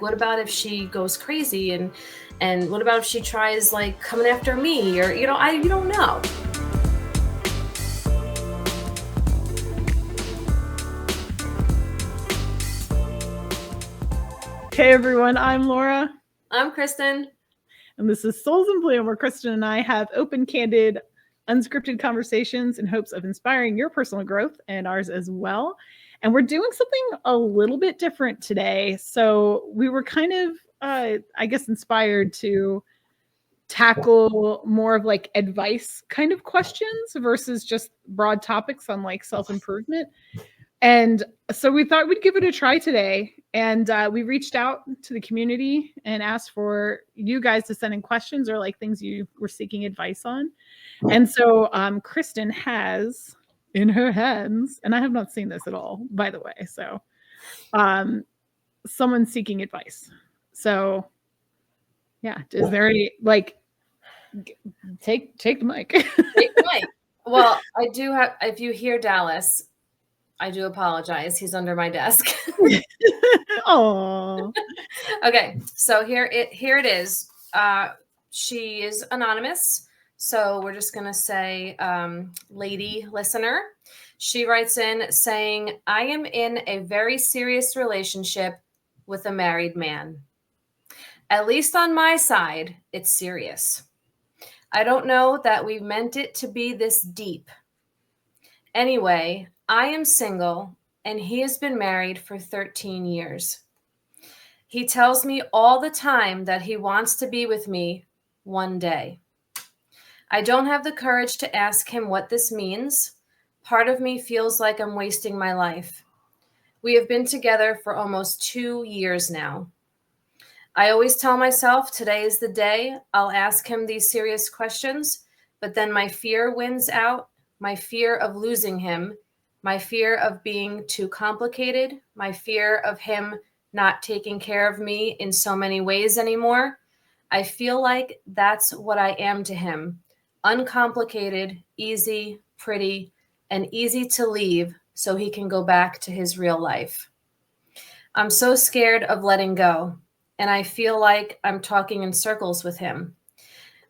what about if she goes crazy, and what about if she tries like coming after me, or you don't know. Hey everyone, I'm Laura. I'm Kristen. And this is Souls in Bloom, where Kristen and I have open, candid, unscripted conversations in hopes of inspiring your personal growth and ours as well. And we're doing something a little bit different today. So we were kind of, I guess, inspired to tackle more of like advice kind of questions versus just broad topics on like self-improvement. And so we thought we'd give it a try today. And we reached out to the community and asked for you guys to send in questions or like things you were seeking advice on. And so Kristen has in her hands, and I have not seen this at all, by the way. So someone seeking advice. So yeah, is there any like take the mic? Take the mic. Well, I do have, if you hear Dallas, I do apologize. He's under my desk. Oh. Okay, so here it is. She is anonymous, so we're just gonna say lady listener. She writes in saying, I am in a very serious relationship with a married man. At least on my side, it's serious. I don't know that we meant it to be this deep. Anyway, I am single and he has been married for 13 years. He tells me all the time that he wants to be with me one day. I don't have the courage to ask him what this means. Part of me feels like I'm wasting my life. We have been together for almost 2 years now. I always tell myself today is the day I'll ask him these serious questions, but then my fear wins out, my fear of losing him, my fear of being too complicated, my fear of him not taking care of me in so many ways anymore. I feel like that's what I am to him. Uncomplicated, easy, pretty, and easy to leave so he can go back to his real life. I'm so scared of letting go, and I feel like I'm talking in circles with him.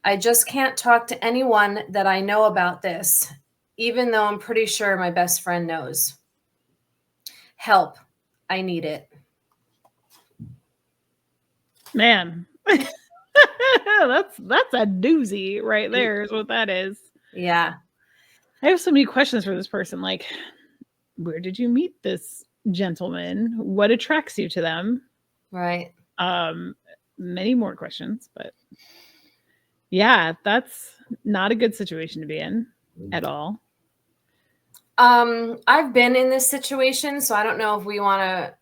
I just can't talk to anyone that I know about this, even though I'm pretty sure my best friend knows. Help. I need it. Man. that's a doozy right there is what that is. Yeah. I have so many questions for this person. Like, where did you meet this gentleman? What attracts you to them? Right. Many more questions, but yeah, that's not a good situation to be in at all. I've been in this situation, so I don't know if we want to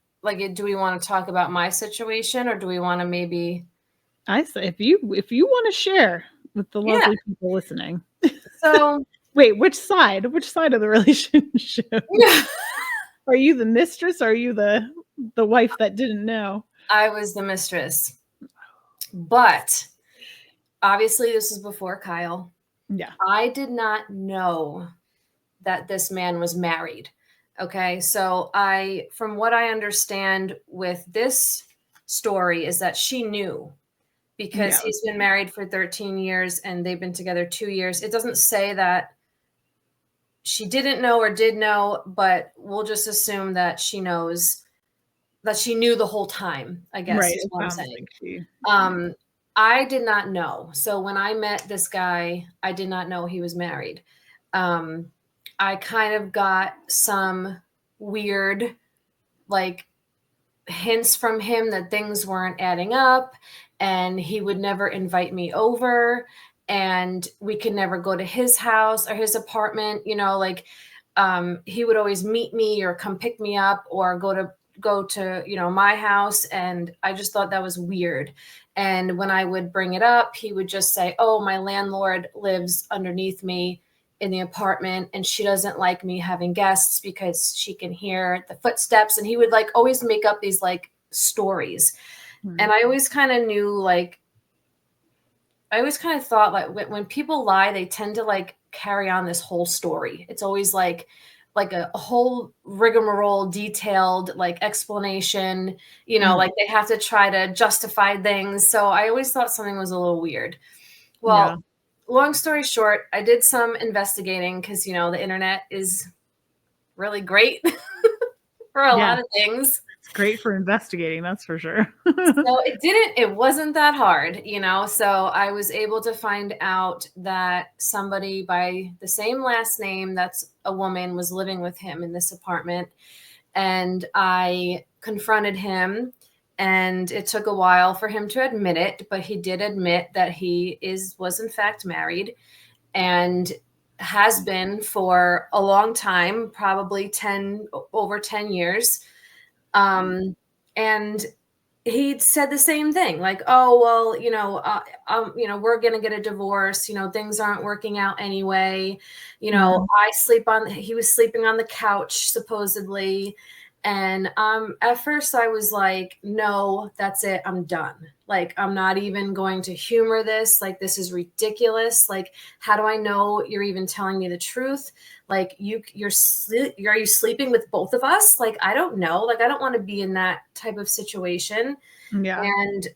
do we want to talk about my situation, or do we want to maybe I say if you want to share with the lovely people listening. So wait, which side of the relationship? Are you the mistress? Or are you the wife that didn't know? I was the mistress. But obviously this is before Kyle. Yeah. I did not know that this man was married. Okay. So from what I understand with this story is that she knew, because he's been married for 13 years and they've been together 2 years. It doesn't say that she didn't know or did know, but we'll just assume that she knows, that she knew the whole time, I guess, right, is what I'm saying. I did not know. So when I met this guy, I did not know he was married. I kind of got some weird, like, hints from him that things weren't adding up, and he would never invite me over, and we could never go to his house or his apartment. He would always meet me or come pick me up or go to my house, and I just thought that was weird. And when I would bring it up, he would just say, oh, my landlord lives underneath me in the apartment, and she doesn't like me having guests because she can hear the footsteps. And he would always make up these stories. Mm-hmm. And I always kind of knew, I always kind of thought when people lie, they tend to carry on this whole story. It's always like a whole rigmarole, detailed like explanation, like they have to try to justify things. So I always thought something was a little weird. Well, Yeah. long story short, I did some investigating because, the internet is really great for a lot of things. It's great for investigating, that's for sure. So it wasn't that hard, So I was able to find out that somebody by the same last name, that's a woman, was living with him in this apartment. And I confronted him, and it took a while for him to admit it, but he did admit that he was in fact married and has been for a long time, probably over 10 years. And he said the same thing, like, oh, well, we're going to get a divorce. Things aren't working out anyway. He was sleeping on the couch, supposedly. And at first I was like, no, that's it. I'm done. Like, I'm not even going to humor this. Like, this is ridiculous. Like, how do I know you're even telling me the truth? Like, are you sleeping with both of us? Like, I don't know. Like, I don't want to be in that type of situation. Yeah. And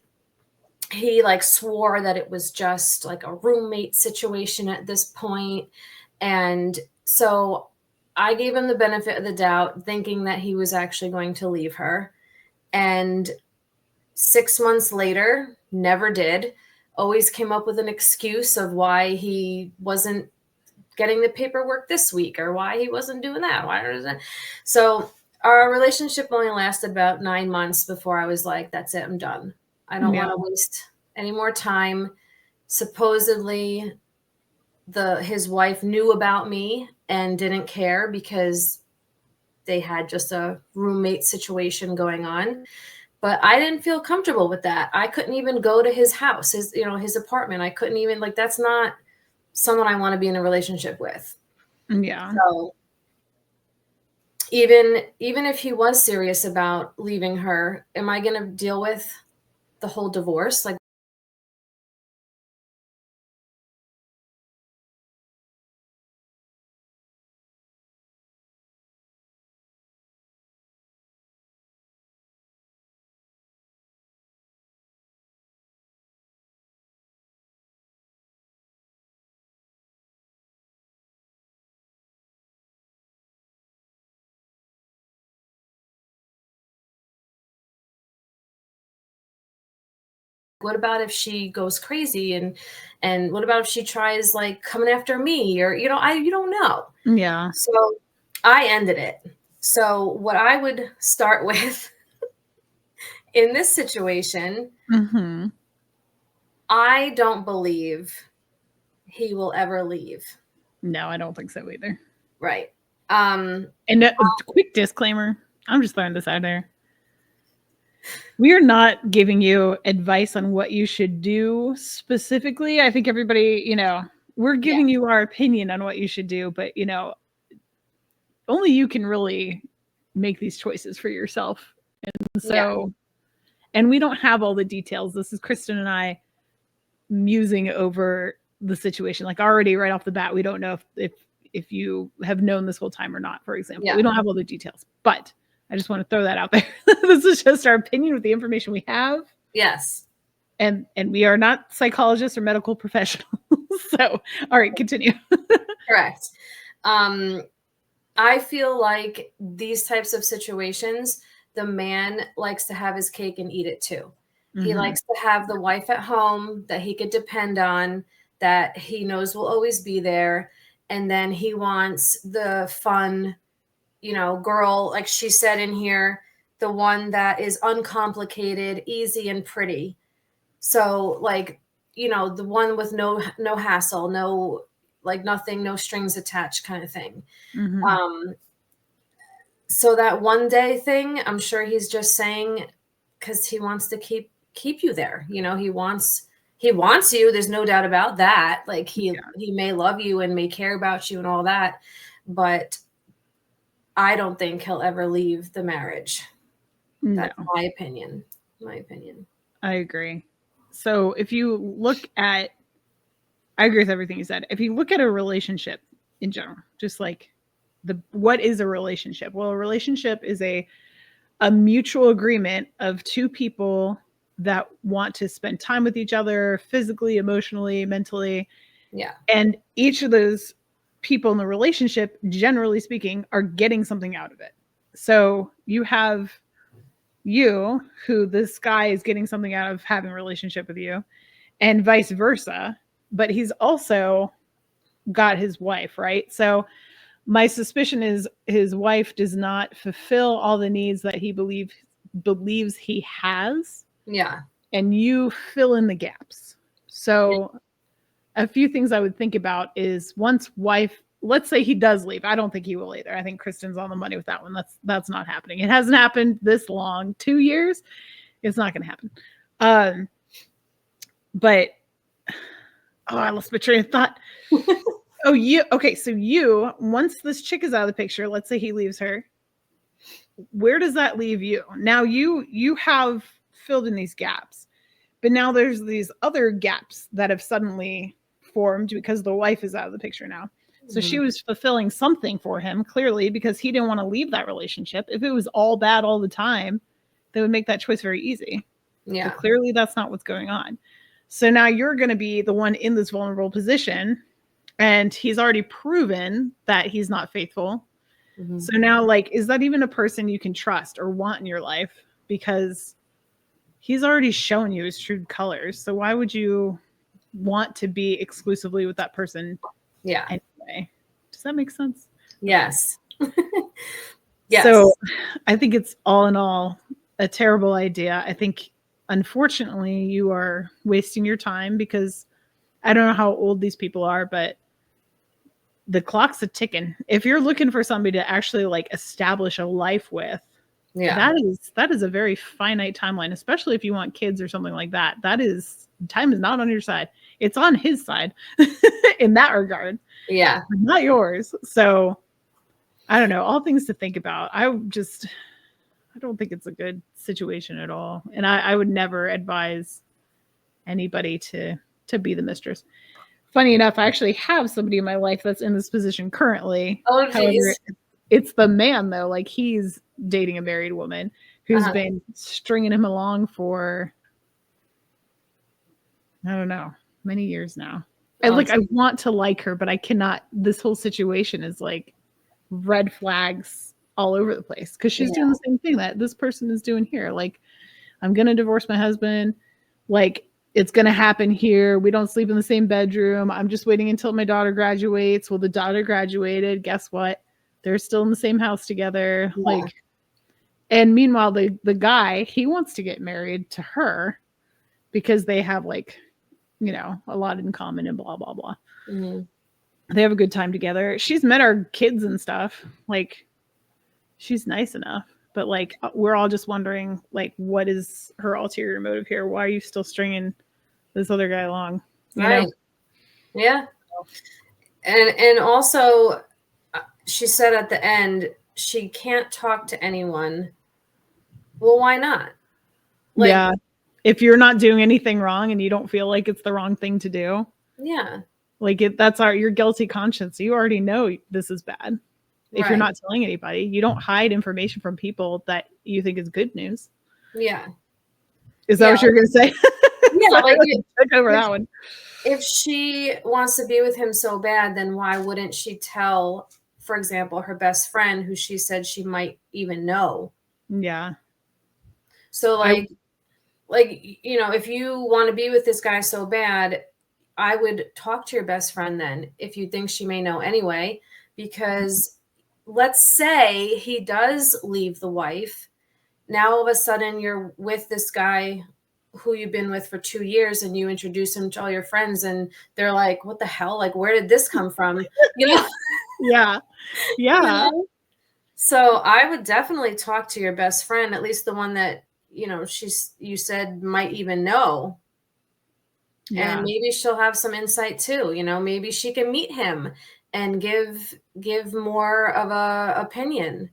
he like swore that it was just like a roommate situation at this point. And so I gave him the benefit of the doubt, thinking that he was actually going to leave her. And 6 months later, never did. Always came up with an excuse of why he wasn't getting the paperwork this week or why he wasn't doing that. So our relationship only lasted about 9 months before I was like, that's it, I'm done. I don't want to waste any more time. Supposedly, his wife knew about me and didn't care because they had just a roommate situation going on. But I didn't feel comfortable with that. I couldn't even go to his house, his apartment. I couldn't even, like, that's not someone I want to be in a relationship with. Yeah. So even if he was serious about leaving her, am I going to deal with the whole divorce? Like, what about if she goes crazy, and what about if she tries like coming after me, or you don't know. Yeah. So I ended it. So what I would start with in this situation, I don't believe he will ever leave. No, I don't think so either. Right. And a quick disclaimer, I'm just throwing this out there. We are not giving you advice on what you should do specifically. I think everybody, we're giving you our opinion on what you should do, but only you can really make these choices for yourself. And so, and we don't have all the details. This is Kristen and I musing over the situation. Like, already right off the bat, we don't know if you have known this whole time or not, for example. We don't have all the details, but I just want to throw that out there. This is just our opinion with the information we have. Yes. And we are not psychologists or medical professionals. So, all right, continue. Correct. I feel like these types of situations, the man likes to have his cake and eat it too. He likes to have the wife at home that he could depend on, that he knows will always be there. And then he wants the fun, girl, like she said in here, the one that is uncomplicated, easy, and pretty. So like, the one with no hassle, no, like nothing, no strings attached kind of thing. So that one day thing, I'm sure he's just saying because he wants to keep you there. He wants you. There's no doubt about that. Like he may love you and may care about you and all that, but I don't think he'll ever leave the marriage. That's my opinion. I agree. So if you look at, I agree with everything you said. If you look at a relationship in general, just like what is a relationship? Well, a relationship is a mutual agreement of two people that want to spend time with each other physically, emotionally, mentally. Yeah. And each of those people in the relationship, generally speaking, are getting something out of it. So you have you, who this guy is getting something out of having a relationship with you, and vice versa. But he's also got his wife, right? So my suspicion is his wife does not fulfill all the needs that he believes he has, Yeah. and you fill in the gaps. So a few things I would think about is, once wife, let's say he does leave. I don't think he will either. I think Kristen's on the money with that one. That's not happening. It hasn't happened this long, 2 years. It's not going to happen. But I lost my train of thought. So once this chick is out of the picture, let's say he leaves her, where does that leave you? Now you have filled in these gaps, but now there's these other gaps that have suddenly formed because the wife is out of the picture now. So she was fulfilling something for him, clearly, because he didn't want to leave that relationship. If it was all bad all the time, they would make that choice very easy. Yeah. But clearly that's not what's going on. So now you're going to be the one in this vulnerable position, and he's already proven that he's not faithful. Mm-hmm. So now, like, is that even a person you can trust or want in your life? Because he's already shown you his true colors. So why would you want to be exclusively with that person? Yeah. Anyway, does that make sense? Yes. Yes. So I think it's all in all a terrible idea. I think, unfortunately, you are wasting your time, because I don't know how old these people are, but the clock's a ticking. If you're looking for somebody to actually like establish a life with, that is a very finite timeline, especially if you want kids or something like that. Time is not on your side. It's on his side in that regard. Yeah. Not yours. So I don't know, all things to think about. I don't think it's a good situation at all. And I would never advise anybody to be the mistress. Funny enough, I actually have somebody in my life that's in this position currently. Oh, geez. It's the man, though. Like, he's dating a married woman who's been stringing him along for, I don't know, many years now. And I want to like her, but I cannot. This whole situation is like red flags all over the place, because she's doing the same thing that this person is doing here. Like, I'm going to divorce my husband. Like, it's going to happen here. We don't sleep in the same bedroom. I'm just waiting until my daughter graduates. Well, the daughter graduated. Guess what? They're still in the same house together. Yeah. Like, and meanwhile, the guy, he wants to get married to her because they have, like, you know, a lot in common and blah, blah, blah. Mm-hmm. They have a good time together. She's met our kids and stuff. Like, she's nice enough. But, like, we're all just wondering, like, what is her ulterior motive here? Why are you still stringing this other guy along? You know? Yeah. And also, she said at the end, she can't talk to anyone. Well, why not? Like, yeah. If you're not doing anything wrong and you don't feel like it's the wrong thing to do. Yeah. Like, that's your guilty conscience. You already know this is bad. If you're not telling anybody, you don't hide information from people that you think is good news. Yeah. Is that what you're going to say? Yeah. Like, check over that one. If she wants to be with him so bad, then why wouldn't she tell, for example, her best friend, who she said she might even know? Yeah. So like, you know, if you want to be with this guy so bad, I would talk to your best friend then, if you think she may know anyway, because let's say he does leave the wife. Now, all of a sudden, you're with this guy who you've been with for 2 years, and you introduce him to all your friends, and they're like, what the hell? Like, where did this come from? You know? Yeah. Yeah. You know? So I would definitely talk to your best friend, at least the one that, you know, you said might even know. Yeah. And maybe she'll have some insight too. You know, maybe she can meet him and give more of a opinion.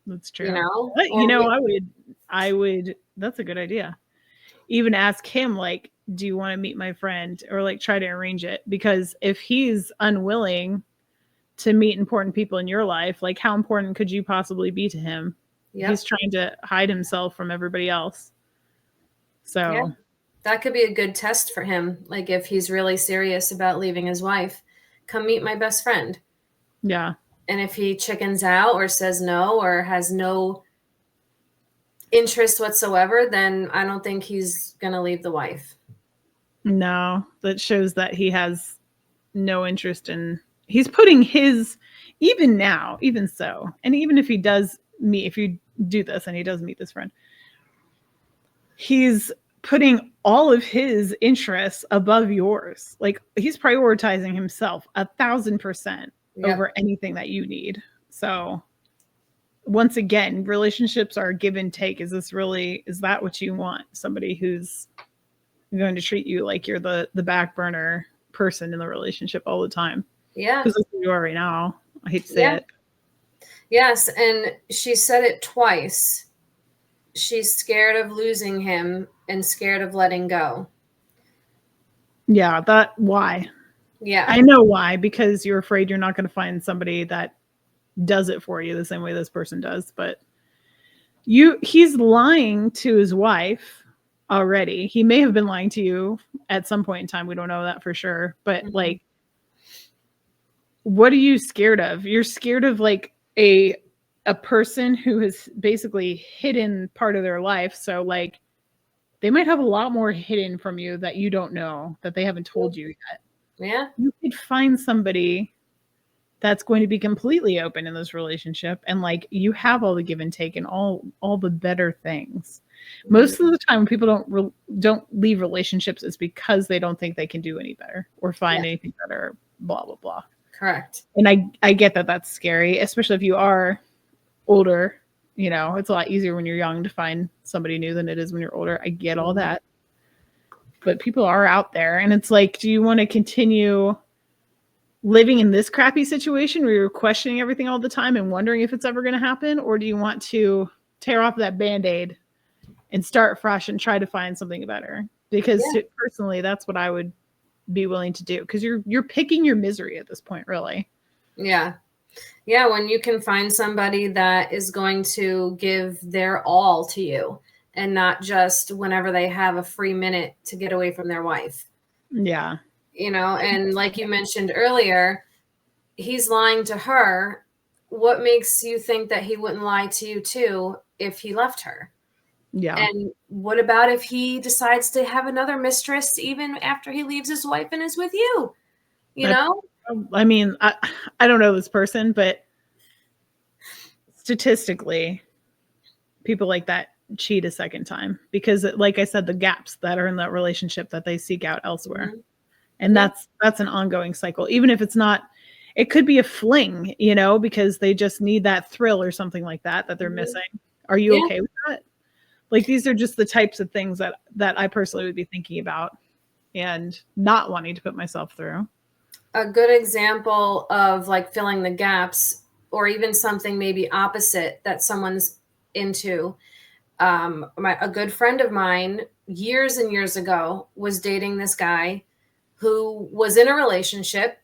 That's true. You know, I would, that's a good idea. Even ask him, like, do you want to meet my friend, or like try to arrange it? Because if he's unwilling to meet important people in your life. Like, how important could you possibly be to him? Yep. He's trying to hide himself from everybody else. So yeah, that could be a good test for him. Like, if he's really serious about leaving his wife, come meet my best friend. yeah. And if he chickens out or says no or has no interest whatsoever, then I don't think he's going to leave the wife. No, that shows that he has no interest in, he's putting his, even now, even so, and even if he does meet, if you do this and he does meet this friend, he's putting all of his interests above yours. Like, he's prioritizing himself 1,000% Yep. over anything that you need. So once again, relationships are give and take. Is that what you want? Somebody who's going to treat you like you're the back burner person in the relationship all the time? Yeah. Because that's what you are right now. I hate to say it. Yes, and she said it twice. She's scared of losing him and scared of letting go. Yeah, why? Yeah. I know why, because you're afraid you're not going to find somebody that does it for you the same way this person does. But he's lying to his wife already. He may have been lying to you at some point in time. We don't know that for sure. But like, what are you scared of? You're scared of like a person who has basically hidden part of their life. So like, they might have a lot more hidden from you that you don't know, that they haven't told you yet. Yeah. You could find somebody that's going to be completely open in this relationship, and like, you have all the give and take and all the better things. Most of the time when people don't leave relationships, it's because they don't think they can do any better or find anything better, blah blah blah. Correct. And I get that that's scary, especially if you are older. You know, it's a lot easier when you're young to find somebody new than it is when you're older. I get all that. But people are out there, and it's like, do you want to continue living in this crappy situation where you're questioning everything all the time and wondering if it's ever going to happen? Or do you want to tear off that Band-Aid and start fresh and try to find something better? Because personally, that's what I would be willing to do, because you're picking your misery at this point, really. Yeah. Yeah, when you can find somebody that is going to give their all to you and not just whenever they have a free minute to get away from their wife. Yeah. You know, and like you mentioned earlier, he's lying to her. What makes you think that he wouldn't lie to you too if he left her? Yeah. And what about if he decides to have another mistress even after he leaves his wife and is with you? You know? I mean, I don't know this person, but statistically, people like that cheat a second time because, like I said, the gaps that are in that relationship that they seek out elsewhere. And that's an ongoing cycle. Even if it's not, it could be a fling, you know, because they just need that thrill or something like that they're missing. Are you okay with that? Like, these are just the types of things that I personally would be thinking about and not wanting to put myself through. A good example of like filling the gaps, or even something maybe opposite that someone's into. A good friend of mine years and years ago was dating this guy who was in a relationship,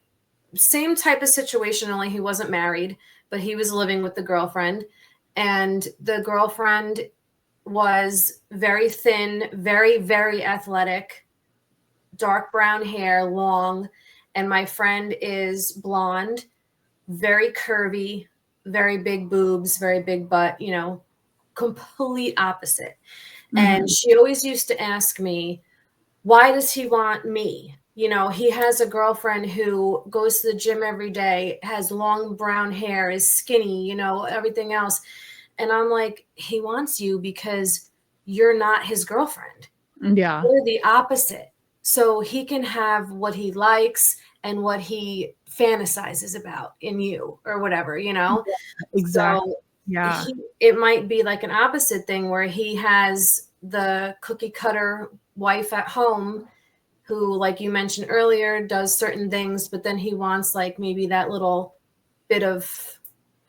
same type of situation, only he wasn't married, but he was living with the girlfriend. And the girlfriend was very thin, very, very athletic, dark brown hair, long. And my friend is blonde, very curvy, very big boobs, very big butt, you know, complete opposite. And she always used to ask me, why does he want me? You know, he has a girlfriend who goes to the gym every day, has long brown hair, is skinny, you know, everything else. And I'm like, he wants you because you're not his girlfriend. Yeah. You're the opposite. So he can have what he likes and what he fantasizes about in you or whatever, you know? Exactly. So yeah. It might be like an opposite thing where he has the cookie cutter wife at home who, like you mentioned earlier, does certain things, but then he wants like maybe that little bit of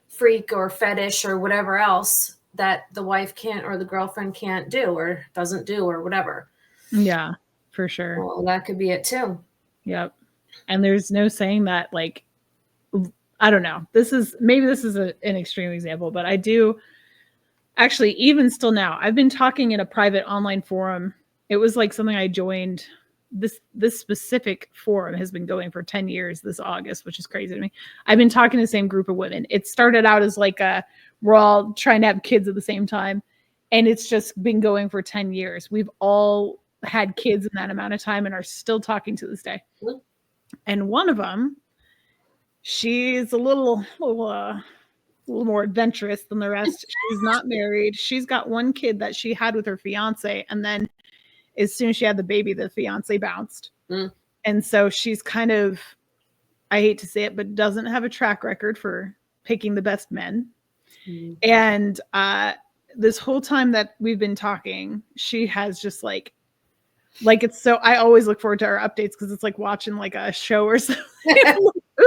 freak or fetish or whatever else that the wife can't or the girlfriend can't do or doesn't do or whatever. Yeah, for sure. Well, that could be it too. Yep. And there's no saying that, like, I don't know. This is an extreme example, but I do actually, even still now, I've been talking in a private online forum. It was like something I joined. This specific forum has been going for 10 years this August, which is crazy to me. I've been talking to the same group of women. It started out as like we're all trying to have kids at the same time. And it's just been going for 10 years. We've all had kids in that amount of time and are still talking to this day. Mm-hmm. And one of them, she's a little more adventurous than the rest. She's not married. She's got one kid that she had with her fiance. And then as soon as she had the baby, the fiance bounced. Mm. And so she's kind of, I hate to say it, but doesn't have a track record for picking the best men. Mm. And this whole time that we've been talking, she has just like it's so, I always look forward to our updates because it's like watching like a show or something.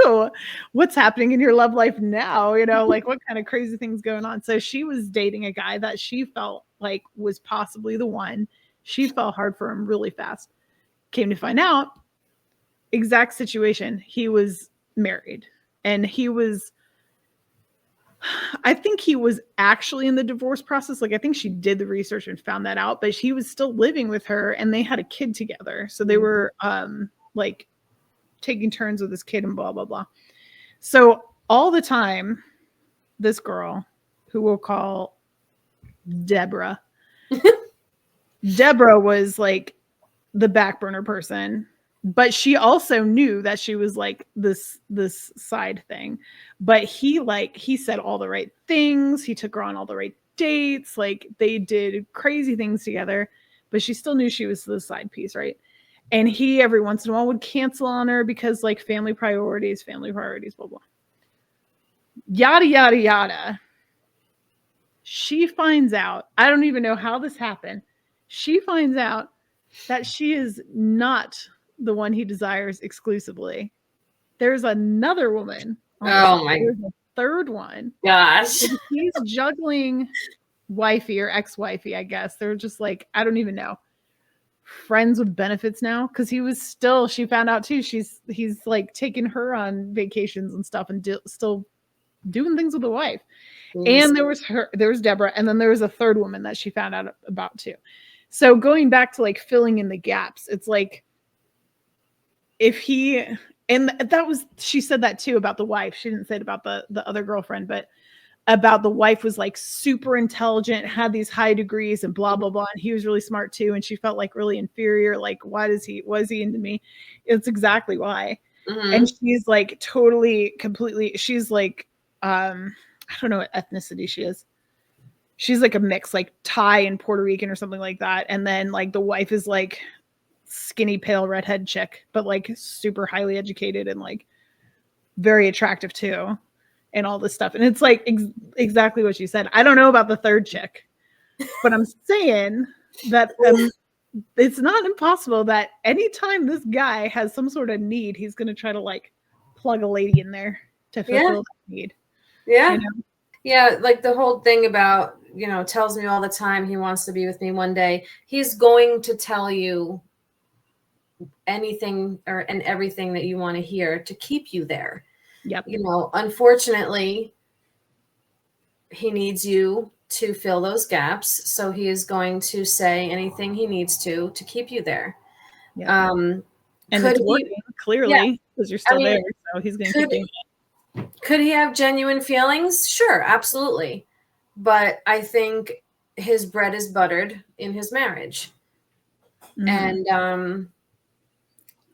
Ooh, what's happening in your love life now? You know, like what kind of crazy things going on? So she was dating a guy that she felt like was possibly the one. She fell hard for him really fast. Came to find out, exact situation. He was married and I think he was actually in the divorce process. Like I think she did the research and found that out, but he was still living with her and they had a kid together. So they were like taking turns with this kid and blah, blah, blah. So all the time, this girl who we'll call Deborah, Deborah was like the back burner person, but she also knew that she was like this side thing. But he said all the right things. He took her on all the right dates. Like they did crazy things together, but she still knew she was the side piece, right? And he every once in a while would cancel on her because like family priorities, blah, blah. Yada, yada, yada. She finds out, I don't even know how this happened. She finds out that she is not the one he desires exclusively. There's another woman. Oh my. There's a third one. Gosh. And he's juggling wifey or ex-wifey, I guess. They're just like, I don't even know. Friends with benefits now because she found out too he's like taking her on vacations and stuff and still doing things with the wife. And there was Deborah, and then there was a third woman that she found out about too. So going back to like filling in the gaps, it's like she said that too about the wife. She didn't say it about the other girlfriend, but about the wife was like super intelligent, had these high degrees and blah, blah, blah. And he was really smart too. And she felt like really inferior. Like, was he into me? It's exactly why. Mm-hmm. And she's like completely, she's like, I don't know what ethnicity she is. She's like a mix, like Thai and Puerto Rican or something like that. And then like the wife is like skinny, pale, redhead chick, but like super highly educated and like very attractive too. And all this stuff. And it's like exactly what you said. I don't know about the third chick, but I'm saying that it's not impossible that anytime this guy has some sort of need, he's going to try to like plug a lady in there to fulfill that need. Yeah. You know? Yeah. Like the whole thing about, tells me all the time he wants to be with me one day. He's going to tell you anything and everything that you want to hear to keep you there. Yep. Unfortunately, he needs you to fill those gaps. So he is going to say anything he needs to keep you there. Yep. And it's working, clearly, because you're still there. So he's going to keep doing it. Could he have genuine feelings? Sure, absolutely. But I think his bread is buttered in his marriage. Mm-hmm. And,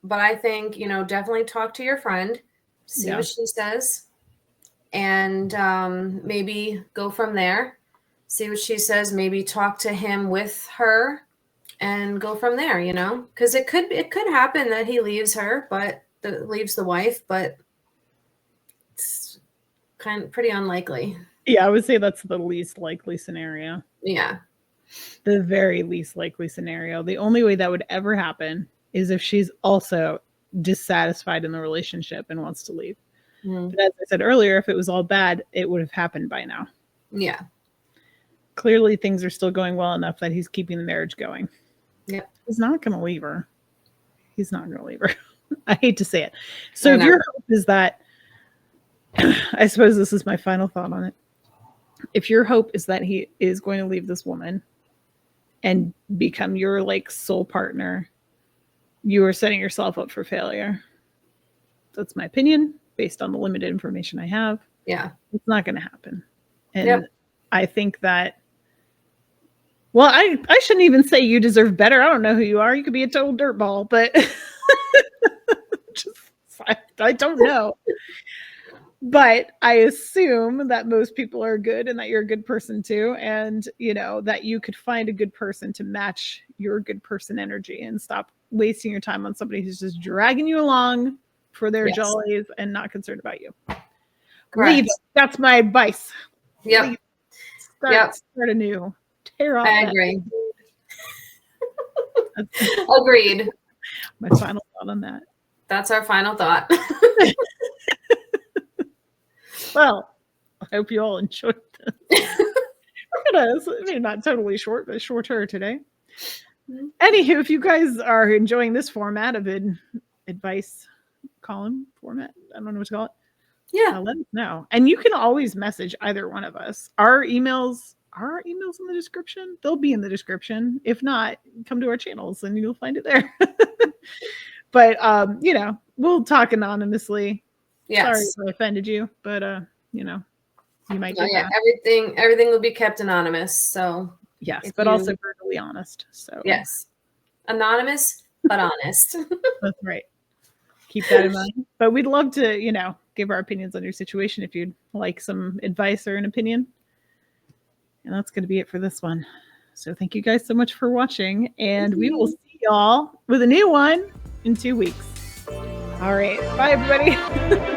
but I think, definitely talk to your friend. See what she says, and maybe go from there. See what she says. Maybe talk to him with her, and go from there. Because it could happen that he leaves her, leaves the wife, but it's pretty unlikely. Yeah, I would say that's the least likely scenario. Yeah, the very least likely scenario. The only way that would ever happen is if she's also dissatisfied in the relationship and wants to leave. But as I said earlier, if it was all bad, it would have happened by now. Yeah. Clearly things are still going well enough that he's keeping the marriage going. Yeah. He's not going to leave her. I hate to say it. So if your hope is that I suppose this is my final thought on it. If your hope is that he is going to leave this woman and become your like soul partner, you are setting yourself up for failure. That's my opinion based on the limited information I have. Yeah. It's not going to happen. And Yep. I think that, well, I shouldn't even say you deserve better. I don't know who you are. You could be a total dirtball, but just, I don't know. But I assume that most people are good and that you're a good person too. And, you know, that you could find a good person to match your good person energy and stop wasting your time on somebody who's just dragging you along for their Yes. jollies and not concerned about you. Correct. Leave it. That's my advice. Yep. Leave. Yep. Start anew. Tear off. I that. agree. That's Agreed. my final thought on that. That's our final thought. Well, I hope you all enjoyed this. Maybe not totally short, but shorter today. Anywho, if you guys are enjoying this format of an advice column format, I don't know what to call it. Yeah. Let us know. And you can always message either one of us. Our emails in the description. They'll be in the description. If not, come to our channels and you'll find it there. But you know, we'll talk anonymously. Yes. Sorry if I offended you, but you know, you might get that. Everything will be kept anonymous. So Yes, but also brutally honest. So yes. Anonymous, but honest. that's right. Keep that in mind. But we'd love to, you know, give our opinions on your situation if you'd like some advice or an opinion. And that's going to be it for this one. So thank you guys so much for watching. And we will see y'all with a new one in 2 weeks. All right. Bye, everybody.